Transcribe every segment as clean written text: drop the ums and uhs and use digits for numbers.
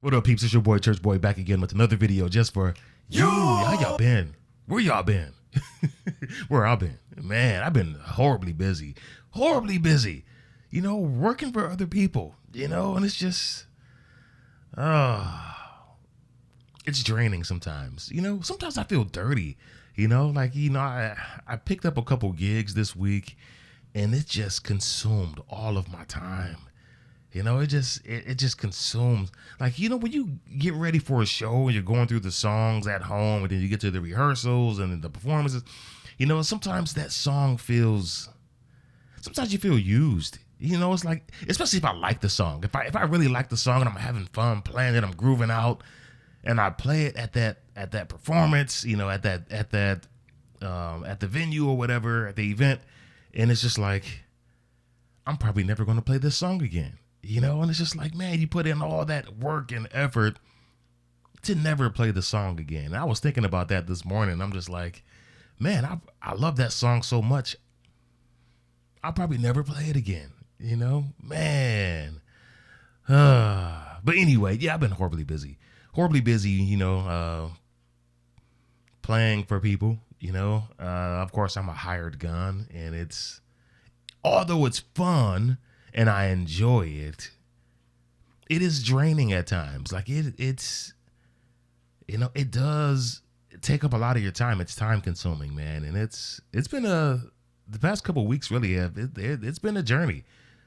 What up, peeps? It's your boy, Church Boy, back again with another video just for you. How y'all been? Where y'all been? Where I been? Man, I've been horribly busy. You know, working for other people, you know, and it's just, it's draining sometimes. You know, sometimes I feel dirty, you know, like, you know, I picked up a couple gigs this week and it just consumed all of my time. You know, it just consumes. Like, you know, when you get ready for a show and you're going through the songs at home and then you get to the rehearsals and the performances, you know, sometimes that song sometimes you feel used. You know, it's like, especially if I like the song. If I really like the song and I'm having fun playing it, I'm grooving out, and I play it at that performance, you know, at the venue or whatever, at the event, and it's just like, I'm probably never going to play this song again. You know, and it's just like, man, you put in all that work and effort to never play the song again. And I was thinking about that this morning. I'm just like, man, I love that song so much. I'll probably never play it again. You know, man. But anyway, yeah, I've been horribly busy, you know, playing for people, you know. Of course, I'm a hired gun, and although it's fun and I enjoy it, it is draining at times. Like it's, you know, it does take up a lot of your time. It's time consuming, man. And it's been the past couple of weeks really it's been a journey.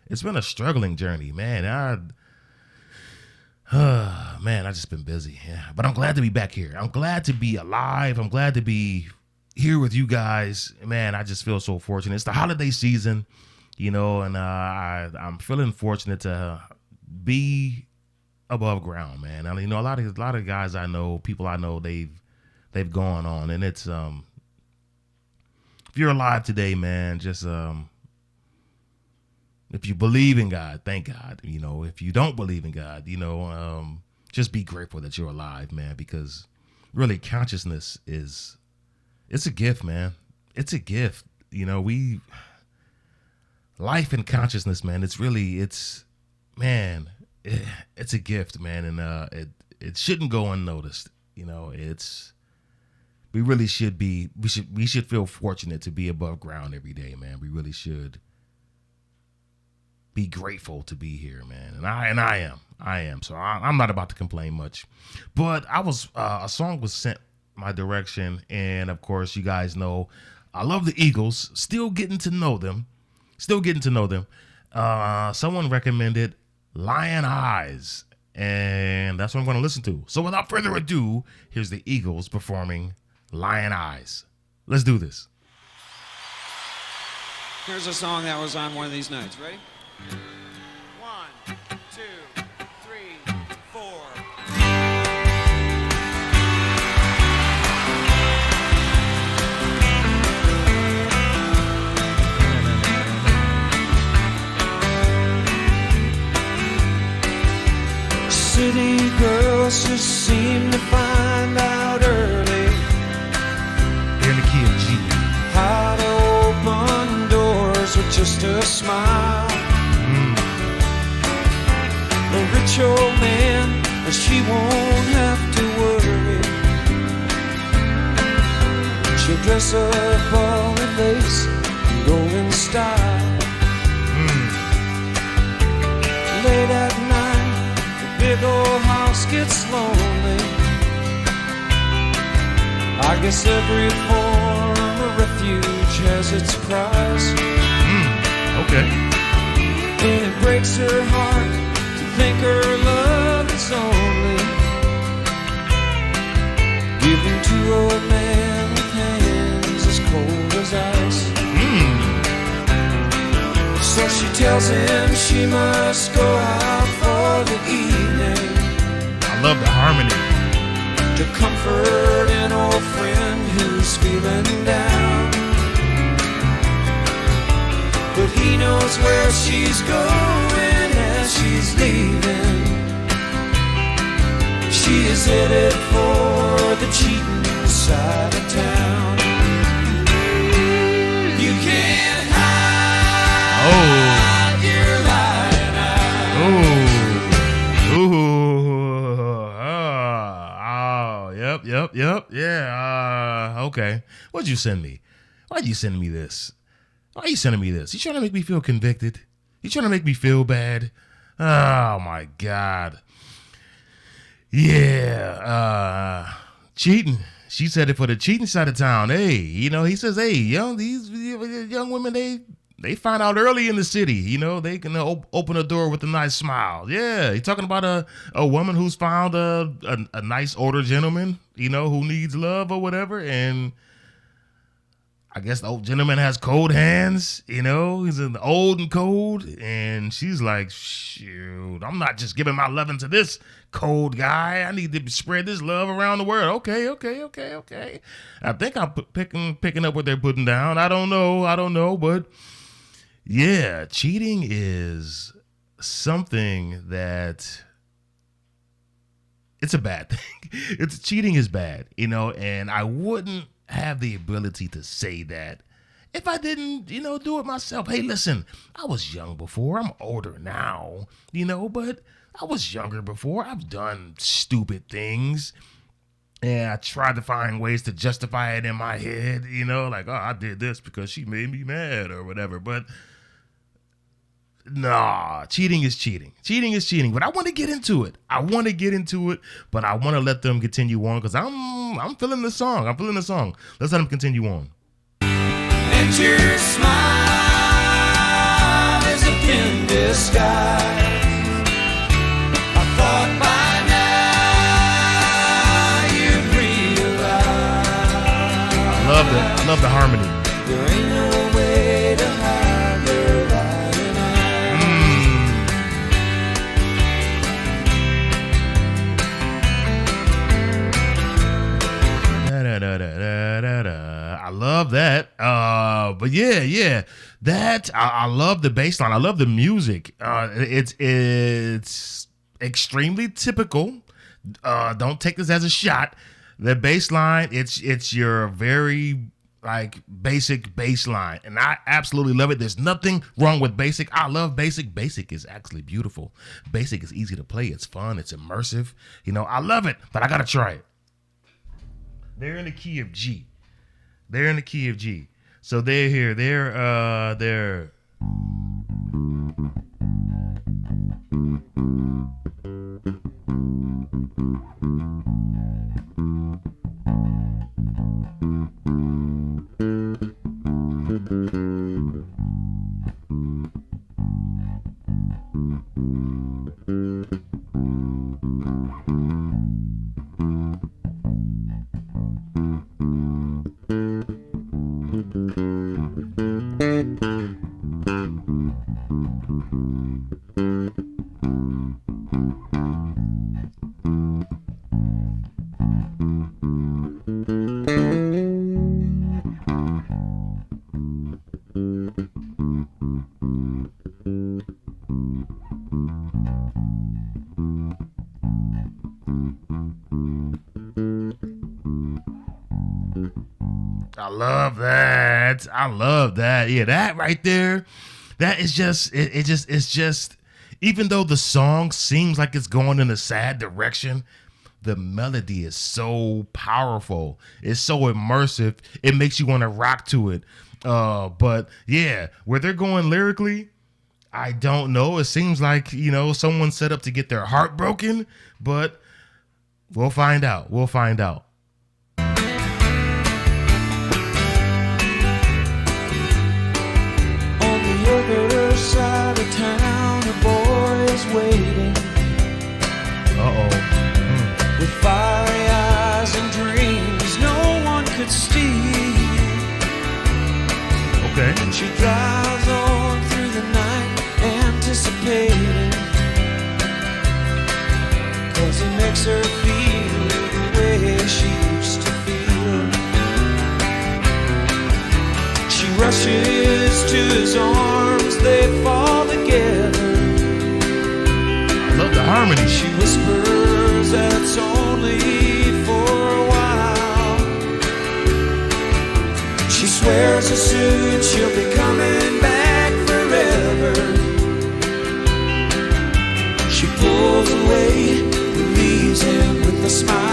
It's been a struggling journey, man. Man, I just been busy. Yeah. But I'm glad to be back here. I'm glad to be alive. I'm glad to be here with you guys. Man, I just feel so fortunate. It's the holiday season. You know, and I'm feeling fortunate to be above ground, man. I mean, you know, a lot of guys I know, people I know, they've gone on, and it's if you're alive today, man, just if you believe in God, thank God. You know, if you don't believe in God, you know, just be grateful that you're alive, man, because really consciousness it's a gift, man. It's a gift. You know, life and consciousness, man, it's a gift, man, and it shouldn't go unnoticed. You know, we should feel fortunate to be above ground every day, man. We really should be grateful to be here, man. And I am. So I'm not about to complain much. But a song was sent my direction, and of course, you guys know I love the Eagles. Still getting to know them. Someone recommended Lyin Eyes, and that's what I'm going to listen to. So without further ado, here's the Eagles performing Lyin Eyes. Let's do this. Here's a song that was on one of these nights. Ready? 1, 2, 3, 4. City girls just seem to find out early Here in the key of G. how to open doors with just a smile. A rich old man, and she won't have to worry. She'll dress up all in lace and go in style. Late at night, the big old house gets lonely. I guess every form of refuge has its price. Okay. And it breaks her heart to think her love is only given to a man with hands as cold as ice. So she tells him she must go out for the evening. I love the harmony. To comfort an old friend who's feeling down. But he knows where she's going as she's leaving. She is headed for the cheating side of town. You can't hide your lying eyes. Ooh. Yeah. Okay. What'd you send me? Why'd you send me this? Why are you sending me this? You trying to make me feel convicted? You trying to make me feel bad? Oh my God. Yeah. Cheating. She said it for the cheating side of town. Hey, he says, hey, these young women, they find out early in the city. They can open a door with a nice smile. Yeah, he's talking about a woman who's found a nice older gentleman, who needs love or whatever. And I guess the old gentleman has cold hands, he's old and cold. And she's like, shoot, I'm not just giving my loving to this cold guy. I need to spread this love around the world. Okay. I think I'm picking up what they're putting down. I don't know. But yeah, cheating is something that it's a bad thing. Cheating is bad, and I wouldn't have the ability to say that if I didn't, do it myself. Hey, listen, I was young before. I'm older now, but I was younger before. I've done stupid things. And I tried to find ways to justify it in my head, like, oh, I did this because she made me mad or whatever. But nah, cheating is cheating. Cheating is cheating. But I want to get into it. But I want to let them continue on because I'm feeling the song. Let's let them continue on. And your smile is a in disguise. I thought by now you'd realize. I love the harmony. There ain't no way to hide your lying eyes. I love that. But yeah. That I love the bass line. I love the music. It's extremely typical. Don't take this as a shot. The bass line, it's your very basic bass line, and I absolutely love it. There's nothing wrong with basic. I love basic. Basic is actually beautiful. Basic is easy to play. It's fun. It's immersive. I love it, but I gotta try it. They're in the key of G. So they're here. They're I love that. Yeah, that right there. That is it's just even though the song seems like it's going in a sad direction, the melody is so powerful. It's so immersive. It makes you want to rock to it. But yeah, where they're going lyrically, I don't know. It seems like, someone set up to get their heart broken, but we'll find out. other side of town, a boy is waiting. With fiery eyes and dreams no one could steal. Okay. And she drives on through the night, anticipating, 'cause he makes her feel the way she used to feel. She rushes to his arms, they fall together. I love the harmony. She whispers that's only for a while. She swears as soon she'll be coming back forever. She pulls away, leaves him with a smile.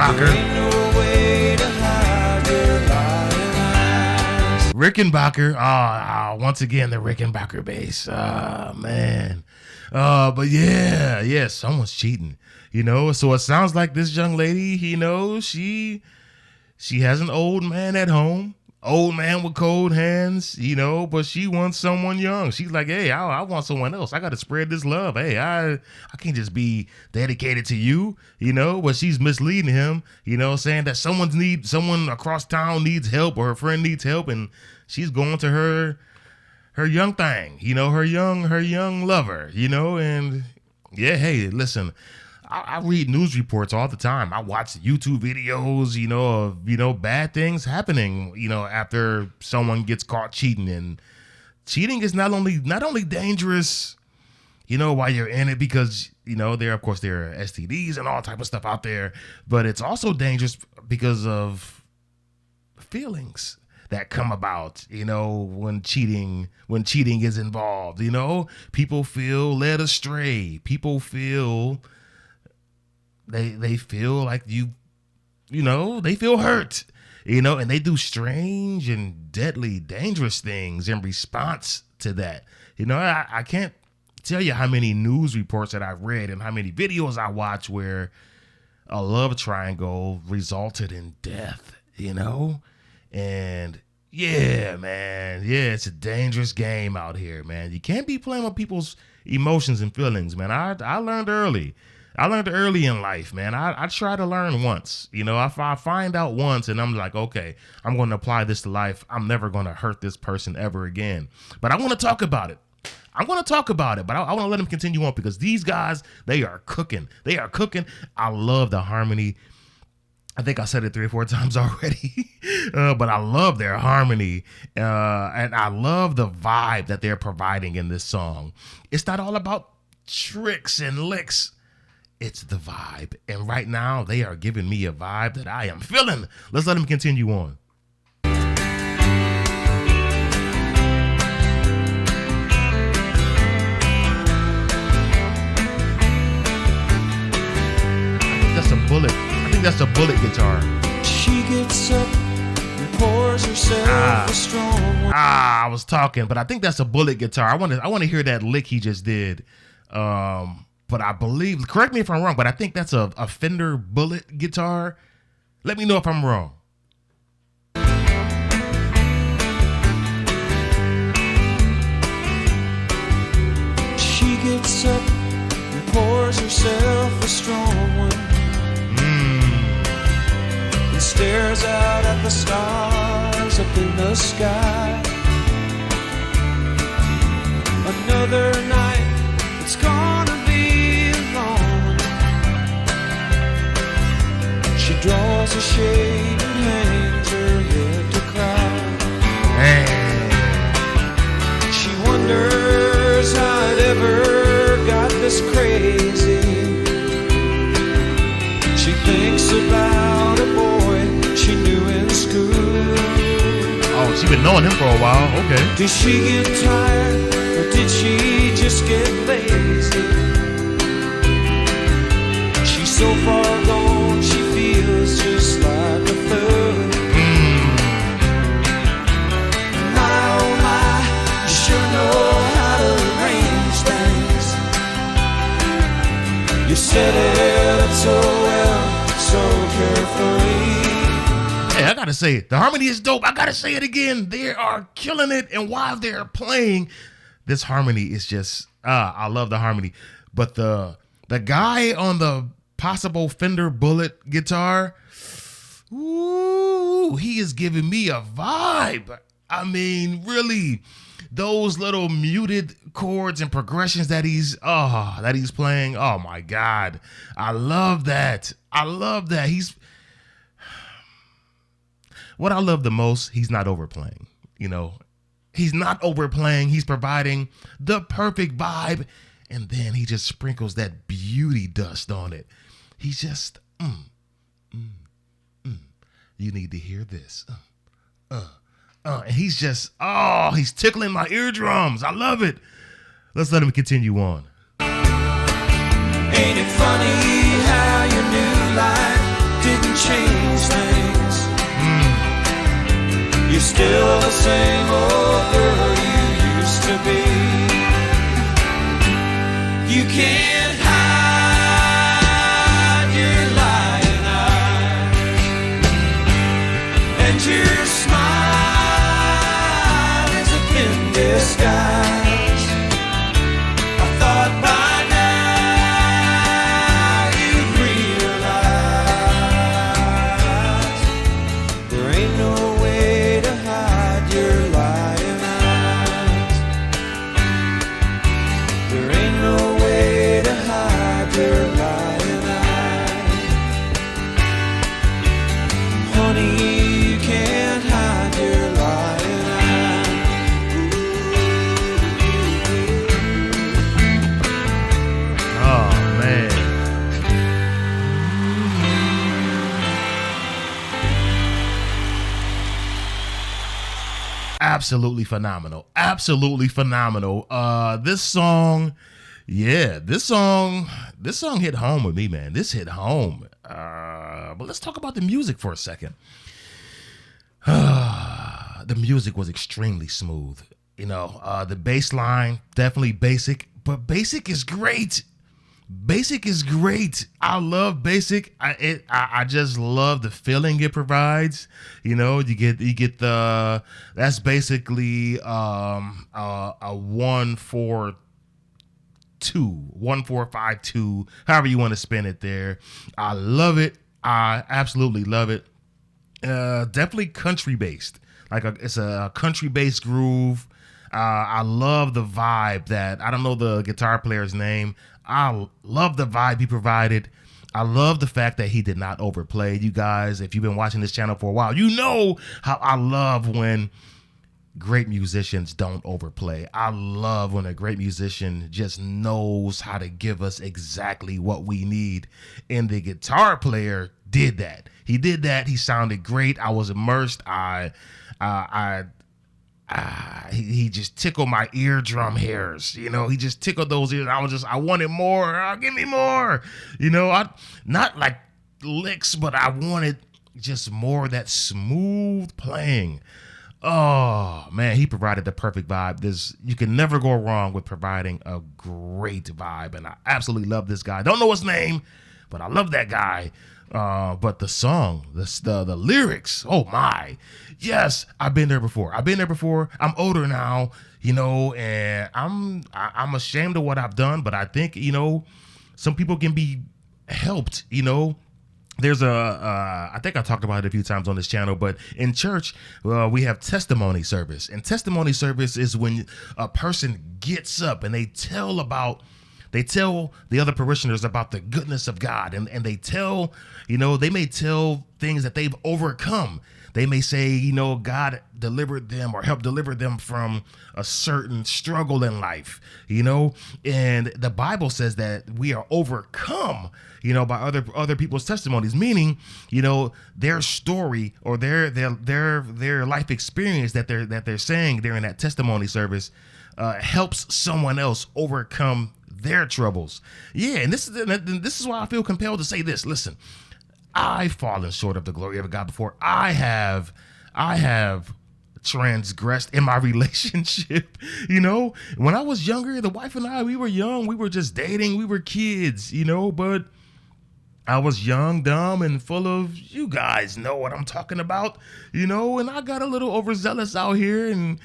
Rickenbacker. Ain't no way to hide your lying eyes. Rickenbacker. Once again, the Rickenbacker bass. Man. But yeah, someone's cheating, So it sounds like this young lady, she has an old man at home, old man with cold hands, but she wants someone young. She's like, hey, I want someone else. I got to spread this love. Hey, I can't just be dedicated to you, but she's misleading him, saying that someone across town needs help or her friend needs help. And she's going to her young thing, her young lover, and yeah, hey, listen, I read news reports all the time. I watch YouTube videos, of bad things happening, after someone gets caught cheating. And cheating is not only dangerous, while you're in it, because, there are STDs and all type of stuff out there, but it's also dangerous because of feelings that come about, when cheating is involved. People feel led astray. People feel they feel like they feel hurt, and they do strange and deadly, dangerous things in response to that. I can't tell you how many news reports that I've read and how many videos I watch where a love triangle resulted in death, and yeah, man, it's a dangerous game out here, man. You can't be playing with people's emotions and feelings, man. I learned early. I learned early in life, man. I try to learn once, if I find out once and I'm like, okay, I'm going to apply this to life. I'm never going to hurt this person ever again. But I want to talk about it. but I want to let them continue on because these guys, they are cooking. I love the harmony. I think I said it 3 or 4 times already, but I love their harmony, and I love the vibe that they're providing in this song. It's not all about tricks and licks. It's the vibe. And right now, they are giving me a vibe that I am feeling. Let's let them continue on. I think that's a bullet guitar. She gets up and pours herself a strong one. I was talking, but I think that's a bullet guitar. I want to hear that lick he just did. But I believe, correct me if I'm wrong, but I think that's a Fender bullet guitar. Let me know if I'm wrong. She gets up and pours herself a strong one. And stares out at the stars up in the sky. Another night, it's gonna be long. She draws a shade and hangs her head to cry. Hey. She wonders how it ever got this crazy. She thinks about a boy she knew in school. Oh, she been knowing him for a while. Okay. Did she get tired or did she just get lazy? She's so far gone, she feels just like a thug. My oh my, you sure know how to arrange things. You set it up so well, so carefully. Hey, I gotta say it. The harmony is dope. I gotta say it again. They are killing it, and while they're playing, this harmony is just I love the harmony. But the guy on the possible Fender bullet guitar, ooh, he is giving me a vibe. I mean, really, those little muted chords and progressions that he's playing. Oh my God, I love that. What I love the most, he's not overplaying. He's not overplaying. He's providing the perfect vibe, and then he just sprinkles that beauty dust on it. He's just, you need to hear this. And he's just, he's tickling my eardrums. I love it. Let's let him continue on. Ain't it funny how your new life didn't change things. You're still the same old girl you used to be. You can't hide your lying eyes, and your smile is a thin disguise. I thought by now you'd realize there ain't no way to hide your lying eyes. There ain't no way to hide your lying eyes. Honey, you can't hide your lying eyes. Oh man. Absolutely phenomenal. Absolutely phenomenal. This song hit home with me, man. This hit home. But let's talk about the music for a second. The music was extremely smooth. You know, the bass line, definitely basic, but basic is great. Basic is great. I love basic. I just love the feeling it provides. You know, you get the, that's basically a 1-4-2, 1-4-5-2, however you want to spin it there. I love it. I absolutely love it. Definitely country based. It's a country based groove. I love the vibe that, I don't know the guitar player's name. I love the vibe he provided. I love the fact that he did not overplay. You guys, if you've been watching this channel for a while, you know how I love when great musicians don't overplay. I love when a great musician just knows how to give us exactly what we need. And the guitar player did that. He did that. He sounded great. I was immersed. He just tickled my eardrum hairs. You know, he just tickled those ears. I wanted more. Give me more. You know, not like licks, but I wanted just more of that smooth playing. Oh man, he provided the perfect vibe. You can never go wrong with providing a great vibe, and I absolutely love this guy. Don't know his name, but I love that guy. But the song, the lyrics, oh my, yes, I've been there before. I'm older now, you know, and I'm ashamed of what I've done, but I think, you know, some people can be helped, you know. There's I think I talked about it a few times on this channel, but in church, we have testimony service. And testimony service is when a person gets up and they tell the other parishioners about the goodness of God. And they tell, you know, they may tell things that they've overcome. They may say, you know, God delivered them or helped deliver them from a certain struggle in life, you know, and the Bible says that we are overcome, you know, by other people's testimonies, meaning, you know, their story or their life experience that they're saying during that testimony service helps someone else overcome their troubles. Yeah, and this is why I feel compelled to say this. Listen, I've fallen short of the glory of God before. I have transgressed in my relationship. You know, when I was younger, the wife and I, we were young. We were just dating. We were kids, you know, but I was young, dumb, and full of, you guys know what I'm talking about, you know, and I got a little overzealous out here and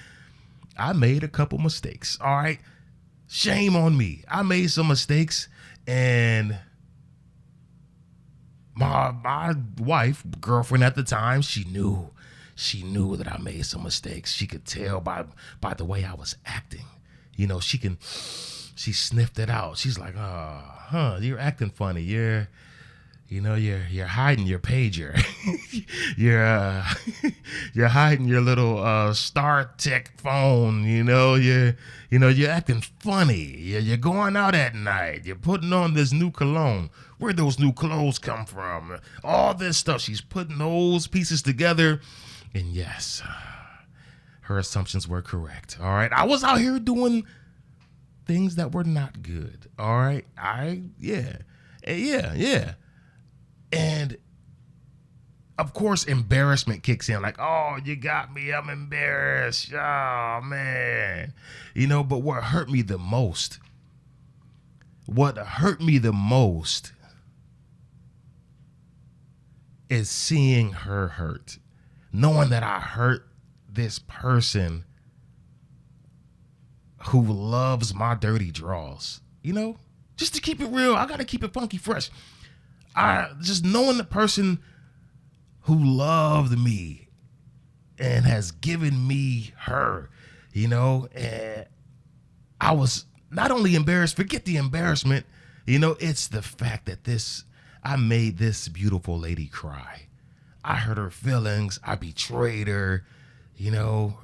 I made a couple mistakes. All right. Shame on me. I made some mistakes, and my wife, girlfriend at the time, she knew that I made some mistakes. She could tell by the way I was acting. You know, she sniffed it out. She's like, you're acting funny. You're hiding your pager. you're hiding your little Star Tech phone. You're acting funny. You're going out at night. You're putting on this new cologne. Where'd those new clothes come from? All this stuff. She's putting those pieces together. And yes, her assumptions were correct. All right. I was out here doing things that were not good. All right. Yeah. And of course, embarrassment kicks in. Like, oh, you got me. I'm embarrassed. Oh, man. But what hurt me the most is seeing her hurt. Knowing that I hurt this person who loves my dirty draws. Just to keep it real, I got to keep it funky fresh. Just knowing the person who loved me and has given me her, and I was not only embarrassed, forget the embarrassment, it's the fact that I made this beautiful lady cry. I hurt her feelings. I betrayed her.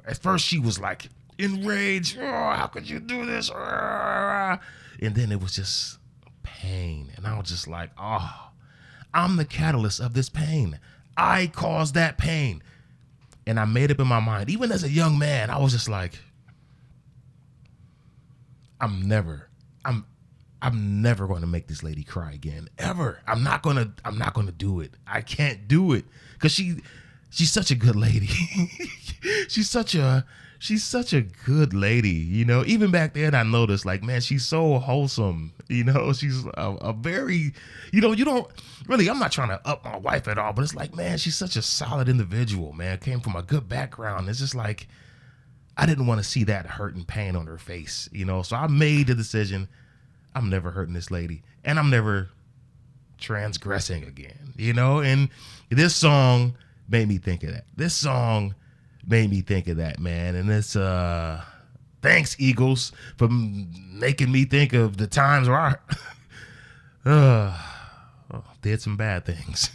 At first she was like enraged. Oh, how could you do this? And then it was just pain. And I was just like, oh, I'm the catalyst of this pain. I caused that pain. And I made up in my mind, even as a young man, I was just like, I'm never going to make this lady cry again. Ever. I'm not going to do it. I can't do it. Cause she's such a good lady. she's such a good lady. Even back then I noticed, like, man, she's so wholesome. She's a very, you don't really, I'm not trying to up my wife at all, but it's like, man, she's such a solid individual, man. Came from a good background. It's just like, I didn't want to see that hurt and pain on her face, So I made the decision, I'm never hurting this lady, and I'm never transgressing again, And this song made me think of that. This song made me think of that, man. And it's thanks, Eagles, for making me think of the times where I did some bad things,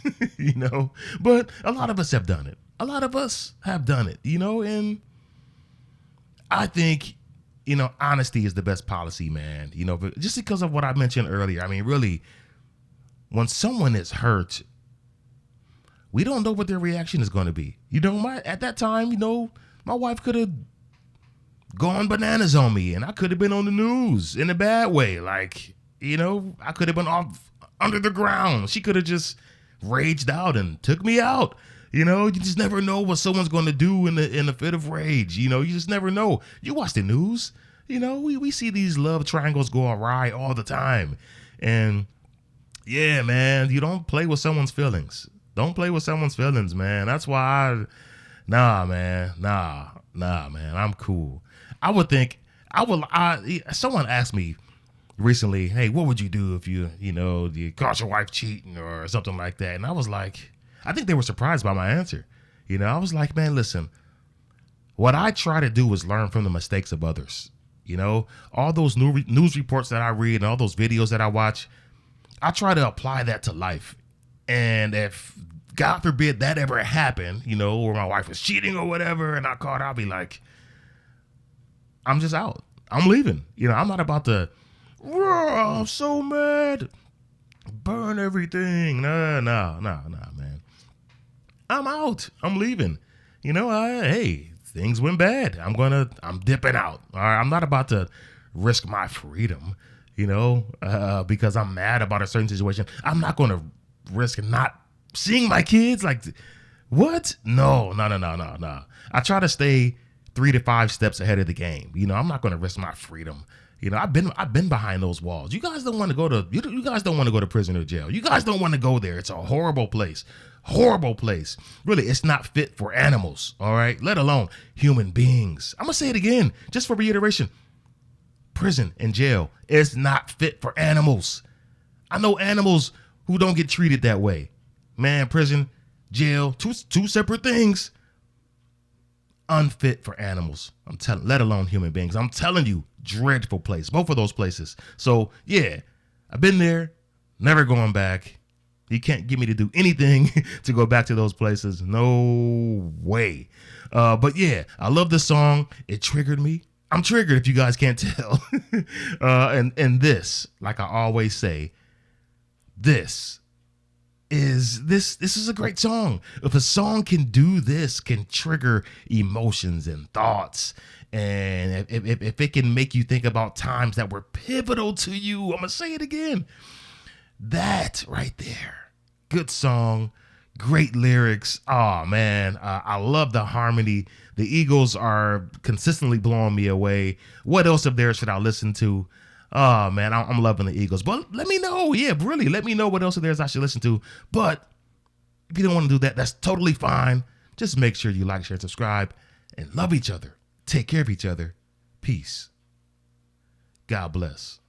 But a lot of us have done it. And I think, honesty is the best policy, man. Just because of what I mentioned earlier. I mean, really, when someone is hurt, we don't know what their reaction is going to be. At that time, my wife could have gone bananas on me, and I could have been on the news in a bad way. Like, I could have been off under the ground. She could have just raged out and took me out. You just never know what someone's going to do in a fit of rage. You just never know. You watch the news. We see these love triangles go awry all the time. And yeah, man, you don't play with someone's feelings. Don't play with someone's feelings, man. That's why man, I'm cool. Someone asked me recently, hey, what would you do if you caught your wife cheating or something like that? And I was like, I think they were surprised by my answer. I was like, man, listen, what I try to do is learn from the mistakes of others. All those news reports that I read and all those videos that I watch, I try to apply that to life. And if, God forbid, that ever happened, or my wife was cheating or whatever, and I caught, I'll be like, I'm just out. I'm leaving. I'm not about to, I'm so mad, burn everything. Nah, man. I'm out. I'm leaving. Hey, things went bad. I'm dipping out. All right. I'm not about to risk my freedom, because I'm mad about a certain situation. I'm not going to risk not seeing my kids. Like, what? No. I try to stay 3 to 5 steps ahead of the game. I'm not going to risk my freedom. I've been behind those walls. You guys don't want to go to, you guys don't want to go to prison or jail. You guys don't want to go there. It's a horrible place. Horrible place. Really, it's not fit for animals, all right? Let alone human beings. I'm going to say it again, just for reiteration. Prison and jail is not fit for animals. I know animals who don't get treated that way. Man, prison, jail, two separate things. Unfit for animals. Let alone human beings. I'm telling you, dreadful place. Both of those places. So, yeah, I've been there, never going back. You can't get me to do anything to go back to those places. No way. But yeah, I love this song. It triggered me. I'm triggered if you guys can't tell. And this, like I always say, this is a great song. If a song can do this, can trigger emotions and thoughts, and if it can make you think about times that were pivotal to you, I'm gonna say it again. That right there, good song, Great lyrics. Oh man, I love the harmony. The Eagles are consistently blowing me away. What else of theirs should I listen to? Oh man, I'm loving the Eagles. But let me know. Yeah, really, let me know what else of theirs I should listen to. But if you don't want to do that, that's totally fine. Just make sure you like, share, and subscribe, and love each other. Take care of each other. Peace. God bless.